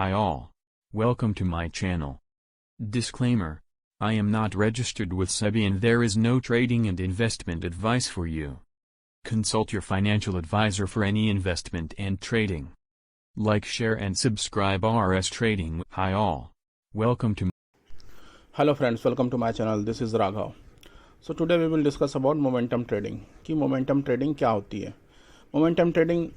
Hi all. Welcome to my channel. Disclaimer. I am not registered with SEBI and there is no trading and investment advice for you. Consult your financial advisor for any investment and trading. Like, share and subscribe RS Trading. Hi all. Welcome to Hello friends, welcome to my channel. This is Raghav. So today we will discuss about momentum trading कि momentum trading क्या होती है. Momentum trading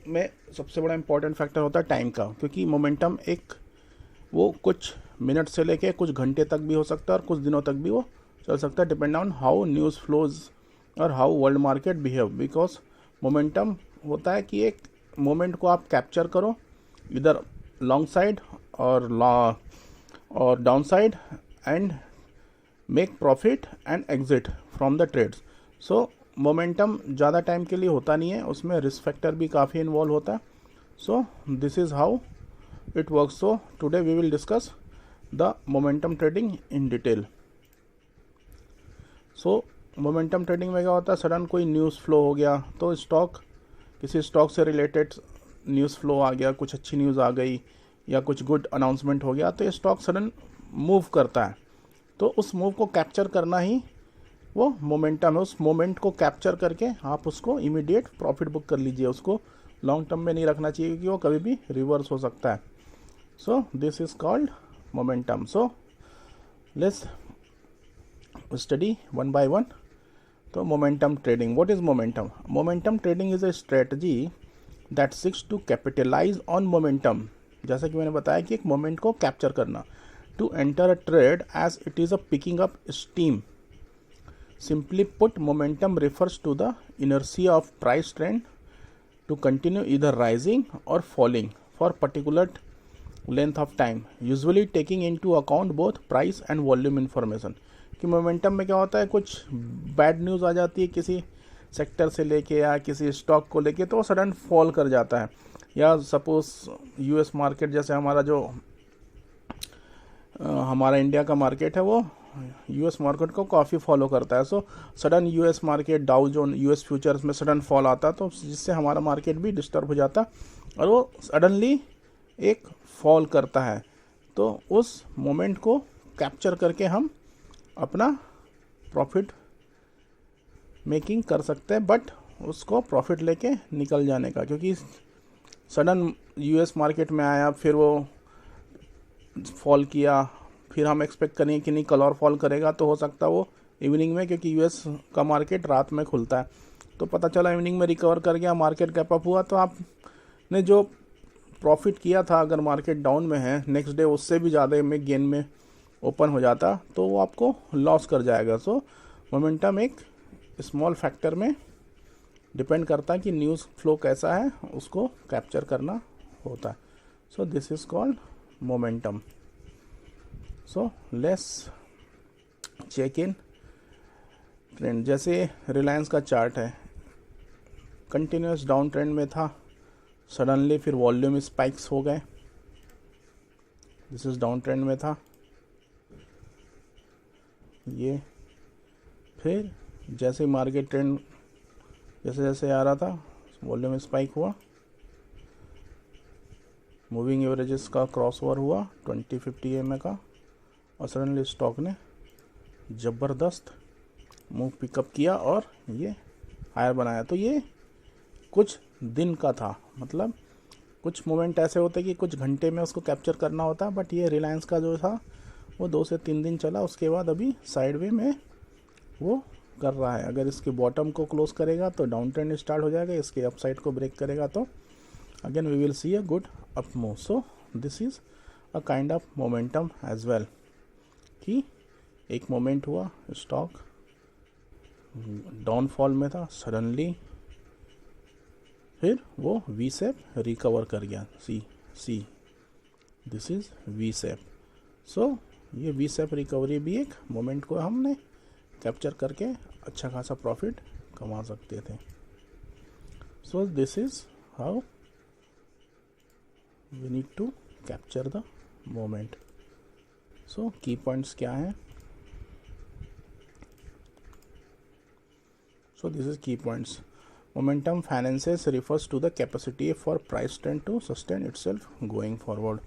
में सबसे बड़ा important factor होता है time का, क्योंकि मोमेंटम एक वो कुछ मिनट से लेके कुछ घंटे तक भी हो सकता है और कुछ दिनों तक भी वो चल सकता है, depend on how news flows और how world market behave. Because momentum होता है कि एक मोमेंट को आप कैप्चर करो इधर लॉन्ग साइड और down side and make profit and exit from the trades. So momentum ज़्यादा टाइम के लिए होता नहीं है, उसमें रिस्क फैक्टर भी काफ़ी इन्वॉल्व होता है. So this is how it works. So today we will discuss the momentum trading in detail. So momentum trading में क्या होता है, सडन कोई न्यूज़ फ्लो हो गया तो किसी स्टॉक से रिलेटेड न्यूज़ फ्लो आ गया, कुछ अच्छी न्यूज़ आ गई या कुछ गुड अनाउंसमेंट हो गया तो ये स्टॉक सडन मूव करता है. तो उस मूव को कैप्चर करना ही वो मोमेंटम है. उस मोमेंट को कैप्चर करके आप उसको इमीडिएट प्रॉफिट बुक कर लीजिए. उसको लॉन्ग टर्म में नहीं रखना चाहिए क्योंकि वो कभी भी रिवर्स हो सकता है. So this is called momentum. So let's study one by one. So momentum trading. What is momentum? Momentum trading is a strategy that seeks to capitalize on momentum. जैसा कि मैंने बताया कि एक मोमेंट को कैप्चर करना. To enter a trade as it is a picking up steam. Simply put, momentum refers to the inertia of price trend to continue either rising or falling for particular length of time, usually taking into account both price and volume information. कि momentum में क्या होता है, कुछ bad news आ जाती है किसी sector से लेके या किसी स्टॉक को लेके तो सडन फॉल कर जाता है. या सपोज यूएस मार्केट जैसे हमारा इंडिया का मार्केट है वो यूएस मार्केट को काफ़ी फॉलो करता है. सो सडन यूएस मार्केट डाउ जोन यूएस फ्यूचर्स में सडन फॉल आता तो जिससे हमारा मार्केट भी डिस्टर्ब हो जाता और वो सडनली एक फॉल करता है. तो उस मोमेंट को कैप्चर करके हम अपना प्रॉफिट मेकिंग कर सकते हैं, बट उसको प्रॉफिट लेके निकल जाने का, क्योंकि सडन यूएस मार्केट में आया फिर वो फॉल किया, फिर हम एक्सपेक्ट करें कि नहीं कल और फॉल करेगा तो हो सकता है वो इवनिंग में, क्योंकि यूएस का मार्केट रात में खुलता है, तो पता चला इवनिंग में रिकवर कर गया, मार्केट गैप अप हुआ तो आपने जो प्रॉफिट किया था अगर मार्केट डाउन में है नेक्स्ट डे उससे भी ज़्यादा में गेन में ओपन हो जाता तो वो आपको लॉस कर जाएगा. सो मोमेंटम एक स्मॉल फैक्टर में डिपेंड करता है कि न्यूज़ फ्लो कैसा है, उसको कैप्चर करना होता है. So this is called momentum. So let's check in trend. जैसे रिलायंस का चार्ट है, कंटिन्यूस डाउन ट्रेंड में था, सडनली फिर वॉल्यूम स्पाइक्स हो गए. दिस इज डाउन ट्रेंड में था ये, फिर जैसे मार्केट ट्रेंड जैसे जैसे आ रहा था वॉल्यूम स्पाइक हुआ, मूविंग एवरेजेस का क्रॉस ओवर हुआ 20-50 EMA का और सडनली स्टॉक ने ज़बरदस्त मूव पिकअप किया और ये हायर बनाया. तो ये कुछ दिन का था, मतलब कुछ मोमेंट ऐसे होते कि कुछ घंटे में उसको कैप्चर करना होता है, बट ये रिलायंस का जो था वो 2 से 3 दिन चला, उसके बाद अभी साइडवे में वो कर रहा है. अगर इसके बॉटम को क्लोज करेगा तो डाउन ट्रेंड स्टार्ट हो जाएगा, इसके अपसाइड को ब्रेक करेगा तो again we will see a good up move. So this is a kind of momentum as well कि एक मोमेंट हुआ, स्टॉक डाउनफॉल में था, सडनली फिर वो वी शेप रिकवर कर गया. See this is V shape. So ये वी शेप रिकवरी भी एक मोमेंट को हमने कैप्चर करके अच्छा खासा प्रॉफिट कमा सकते थे. So this is how we need to capture the moment. So key points क्या हैं? So this is key points. Momentum finances refers to the capacity for price trend to sustain itself going forward.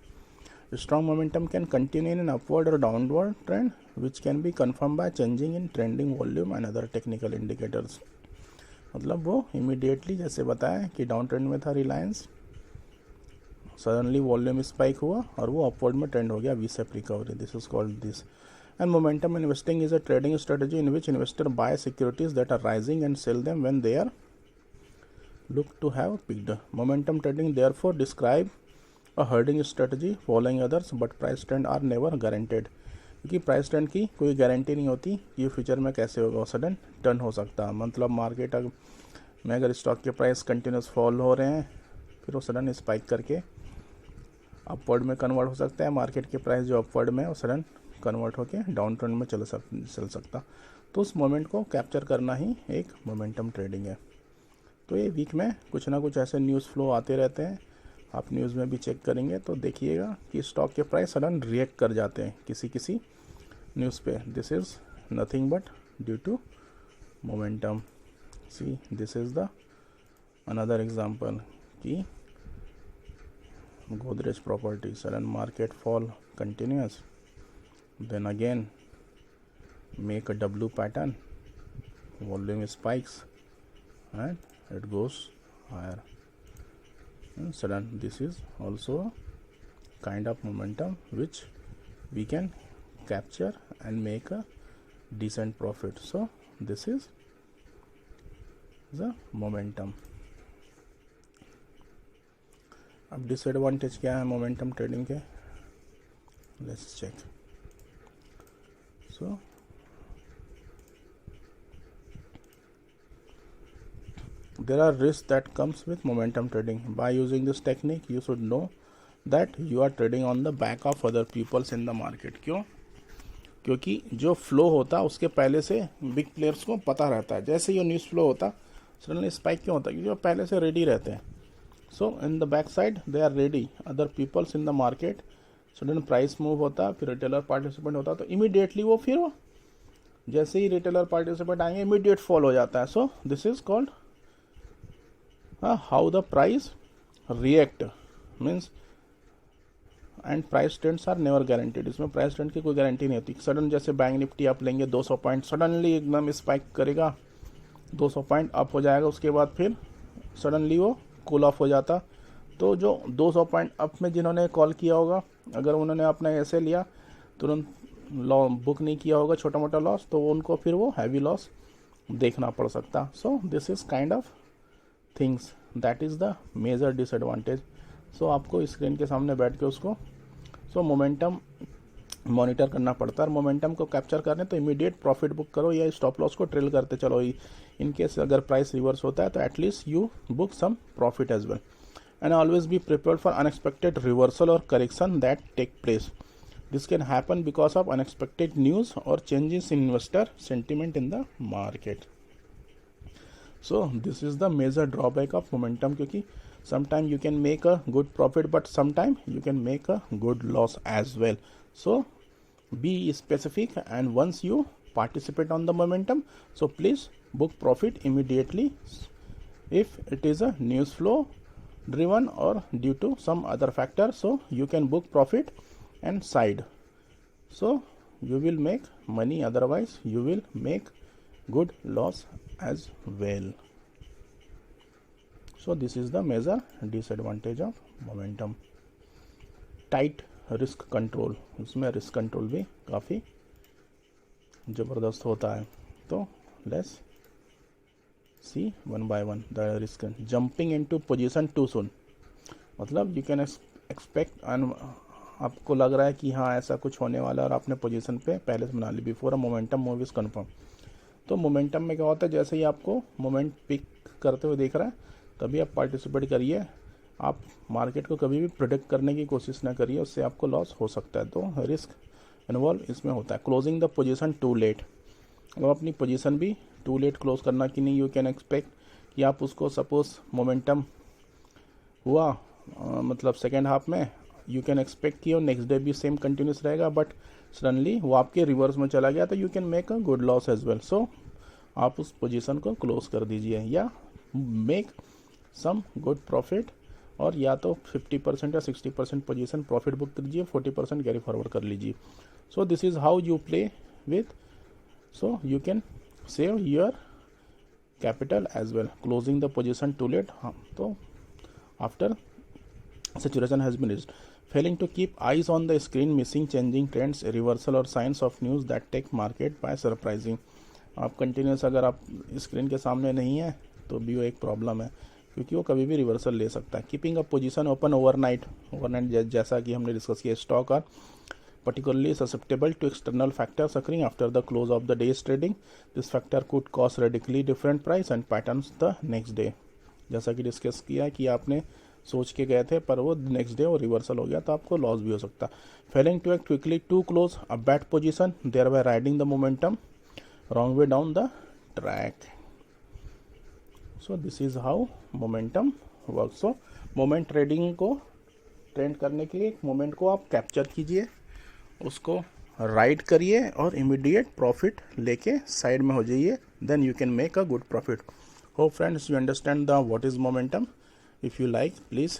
Strong momentum can continue in an upward or downward trend, which can be confirmed by changing in trending volume and other technical indicators. मतलब वो immediately जैसे बताया कि down trend में था Reliance, suddenly volume spike हुआ और वो अपवर्ड में ट्रेंड हो गया, V shape recovery. This is called this. And momentum investing is a trading strategy in which investor buy securities that are rising and sell them when they are look to have peaked. Momentum trading therefore describe a herding strategy following others, but price trend are never guaranteed. क्योंकि price trend की कोई guarantee नहीं होती ये future में कैसे होगा, sudden turn हो सकता है. मतलब मार्केट में अगर स्टॉक के प्राइस कंटिन्यूस फॉल हो रहे हैं फिर वो सडन स्पाइक करके अपवर्ड में कन्वर्ट हो सकता है. मार्केट के प्राइस जो अपवर्ड में वो सडन कन्वर्ट होके डाउन ट्रेंड में चल सकता. तो उस मोमेंट को कैप्चर करना ही एक मोमेंटम ट्रेडिंग है. तो ये वीक में कुछ ना कुछ ऐसे न्यूज़ फ्लो आते रहते हैं. आप न्यूज़ में भी चेक करेंगे तो देखिएगा कि स्टॉक के प्राइस सडन रिएक्ट कर जाते हैं किसी न्यूज़ पे. This is nothing but due to momentum. See this is the another example कि Godrej Property sudden market fall continuous, then again make a W pattern, volume spikes and it goes higher and sudden. This is also a kind of momentum which we can capture and make a decent profit. So this is the momentum. अब disadvantage क्या है momentum trading के, let's check. So there are risks that comes with momentum trading. By using this technique you should know that you are trading on the back of other peoples in the market. क्यों? क्योंकि जो flow होता है उसके पहले से big players को पता रहता है. जैसे ये न्यूज़ फ्लो होता सडनली स्पाइक क्यों होता है, क्योंकि वो पहले से रेडी रहते हैं. So in the back side they are ready, other peoples in the market. Sudden price move होता फिर रिटेलर पार्टिसिपेंट होता तो इमीडिएटली वो फिर जैसे ही रिटेलर पार्टिसिपेंट आएंगे इमीडिएट फॉल हो जाता है. So this is called how the price react means. And price trends are never guaranteed. इसमें प्राइस ट्रेंड की कोई गारंटी नहीं होती. सडन जैसे बैंक निफ्टी आप लेंगे 200 पॉइंट सडनली एकदम स्पाइक करेगा, 200 पॉइंट अप हो जाएगा, उसके बाद फिर सडनली वो कूल ऑफ हो जाता. तो जो 200 पॉइंट अप में जिन्होंने कॉल किया होगा, अगर उन्होंने अपना ऐसे लिया तुरंत बुक नहीं किया होगा छोटा मोटा लॉस, तो उनको फिर वो हैवी लॉस देखना पड़ सकता. So this is kind of things that is the major disadvantage. So आपको स्क्रीन के सामने बैठ के उसको मोमेंटम मॉनिटर करना पड़ता है. और मोमेंटम को कैप्चर करने तो इमीडिएट प्रॉफिट बुक करो या स्टॉप लॉस को ट्रेल करते चलो. इन केस अगर प्राइस रिवर्स होता है तो at least you book some profit as well. And always be prepared for unexpected reversal और correction that take place. This can happen because of unexpected news और changes in investor sentiment in the market. So this is the major drawback of momentum, क्योंकि sometime you can make a good profit but sometime you can make a good loss as well. So be specific, and once you participate on the momentum, so please book profit immediately. If it is a news flow driven or due to some other factor, so you can book profit and side, so you will make money, otherwise you will make good loss as well. So this is the major disadvantage of momentum. Tight risk control, इसमें risk control भी काफ़ी ज़बरदस्त होता है. तो let's see one by one the risk. Jumping into position too soon, मतलब you can expect, आपको लग रहा है कि हाँ ऐसा कुछ होने वाला है और आपने पोजीशन पे पहले से बना ली before a momentum move is confirm. तो मोमेंटम में क्या होता है, जैसे ही आपको मोमेंट पिक करते हुए दिख रहा है तभी आप पार्टिसिपेट करिए. आप मार्केट को कभी भी प्रोडिक्ट करने की कोशिश ना करिए, उससे आपको लॉस हो सकता है. तो रिस्क इन्वॉल्व इसमें होता है. Closing the position too late, अब अपनी पोजीशन भी टू लेट क्लोज करना कि नहीं. यू कैन एक्सपेक्ट कि आप उसको सपोज मोमेंटम हुआ मतलब सेकेंड हाफ में, यू कैन एक्सपेक्ट कि वो नेक्स्ट डे भी सेम कंटिन्यूस रहेगा, बट सडनली वो आपके रिवर्स में चला गया तो you can make a good loss as well. So आप उस पोजीशन को क्लोज कर दीजिए या मेक सम गुड प्रॉफिट और या तो 50% या 60% पोजीशन प्रॉफिट बुक कीजिए, 40% कैरी फॉरवर्ड कर लीजिए. So this is how you play with, so you can save your capital as well. Closing the position too late, हाँ, तो after saturation has been reached. Failing to keep eyes on the screen, missing changing trends, reversal or signs of news that take market by surprising. आप continuous अगर आप screen के सामने नहीं है तो भी वो एक प्रॉब्लम है, क्योंकि वो कभी भी रिवर्सल ले सकता है. Keeping a position open overnight, जैसा कि हमने डिस्कस किया, stock are particularly susceptible to external factors occurring after the close of the day's trading. This factor could cause radically different price and patterns the next day. जैसा कि discuss किया कि आपने सोच के गए थे पर वो नेक्स्ट डे वो रिवर्सल हो गया तो आपको लॉस भी हो सकता. Failing to act quickly to close a bad position, thereby riding the momentum wrong way down the track. So this is how momentum work. So moment trading को trend करने के लिए मोमेंट को आप capture कीजिए, उसको ride करिए और इमीडिएट प्रॉफिट लेके साइड में हो जाइए, then you can make a good profit. Hope friends you understand the what is momentum. If you like, please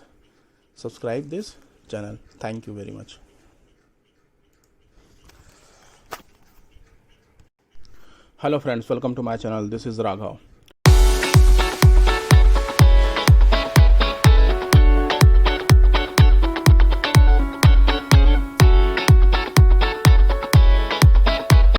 subscribe this channel. Thank you very much. Hello friends, welcome to my channel. This is Raghav.